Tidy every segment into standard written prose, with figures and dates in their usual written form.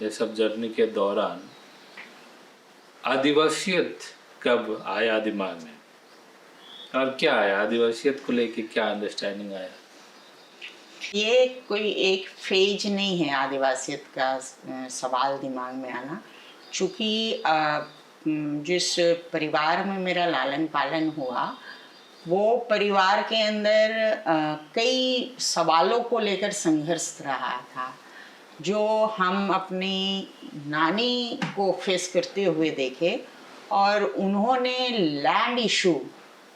ये सब जर्नी के दौरान आदिवासियत कब आया दिमाग में और क्या आया, आदिवासियत को लेके क्या अंडरस्टैंडिंग आया? ये कोई एक फेज नहीं है आदिवासियत का सवाल दिमाग में आना, चूँकि जिस परिवार में मेरा लालन पालन हुआ वो परिवार के अंदर कई सवालों को लेकर संघर्ष रहा था, जो हम अपनी नानी को फेस करते हुए देखे। और उन्होंने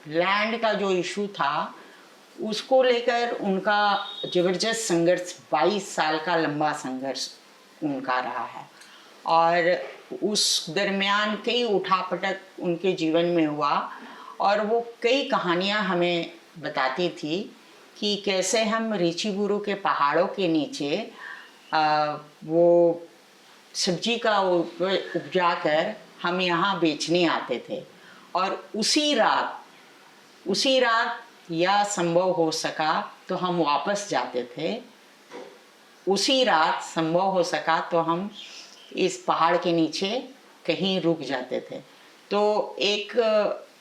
लैंड का जो इशू था उसको लेकर उनका ज़बरदस्त संघर्ष, 22 साल का लंबा संघर्ष उनका रहा है। और उस दरमियान कई उठापटक उनके जीवन में हुआ और वो कई कहानियाँ हमें बताती थी कि कैसे हम रीछीबुरु के पहाड़ों के नीचे वो सब्जी का उपजा कर हम यहाँ बेचने आते थे। और उसी रात या संभव हो सका तो हम वापस जाते थे, उसी रात संभव हो सका तो हम इस पहाड़ के नीचे कहीं रुक जाते थे। तो एक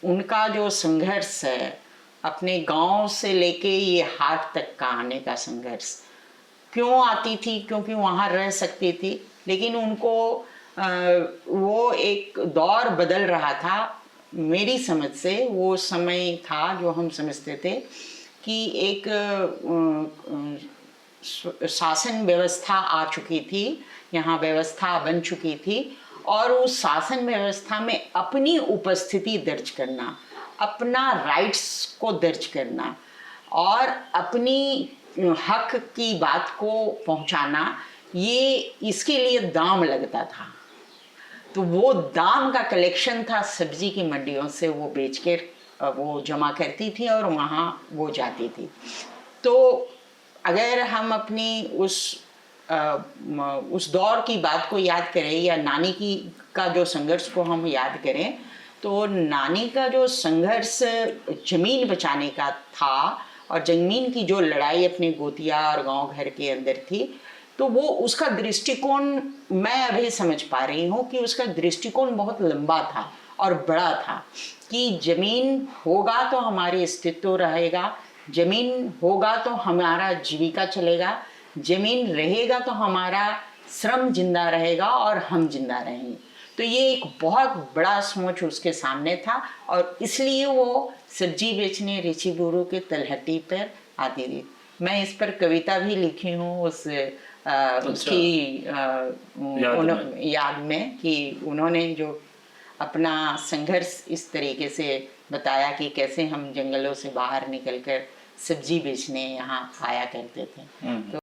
उनका जो संघर्ष है अपने गांव से लेके ये हाट तक का आने का संघर्ष, क्यों आती थी? क्योंकि वहाँ रह सकती थी, लेकिन उनको वो एक दौर बदल रहा था। मेरी समझ से वो समय था जो हम समझते थे कि एक शासन व्यवस्था आ चुकी थी, यहाँ व्यवस्था बन चुकी थी और उस शासन व्यवस्था में अपनी उपस्थिति दर्ज करना, अपना राइट्स को दर्ज करना और अपनी हक की बात को पहुँचाना, ये इसके लिए दाम लगता था। तो वो दाम का कलेक्शन था, सब्जी की मंडियों से वो बेच कर वो जमा करती थी और वहाँ वो जाती थी। तो अगर हम अपनी उस दौर की बात को याद करें या नानी का जो संघर्ष को हम याद करें, तो नानी का जो संघर्ष जमीन बचाने का था और जमीन की जो लड़ाई अपने गोतिया और गांव घर के अंदर थी, तो वो उसका दृष्टिकोण मैं अभी समझ पा रही हूँ कि उसका दृष्टिकोण बहुत लंबा था और बड़ा था कि जमीन होगा तो हमारी अस्तित्व रहेगा, जमीन होगा तो हमारा जीविका चलेगा, जमीन रहेगा तो हमारा श्रम जिंदा रहेगा और हम जिंदा रहेंगे। तो ये एक बहुत बड़ा सोच उसके सामने था और इसलिए वो सब्जी बेचने रीछीबुरु के तलहटी पर आती थी। मैं इस पर कविता भी लिखी हूँ उसकी याद में कि उन्होंने जो अपना संघर्ष इस तरीके से बताया कि कैसे हम जंगलों से बाहर निकलकर सब्जी बेचने यहाँ आया करते थे। तो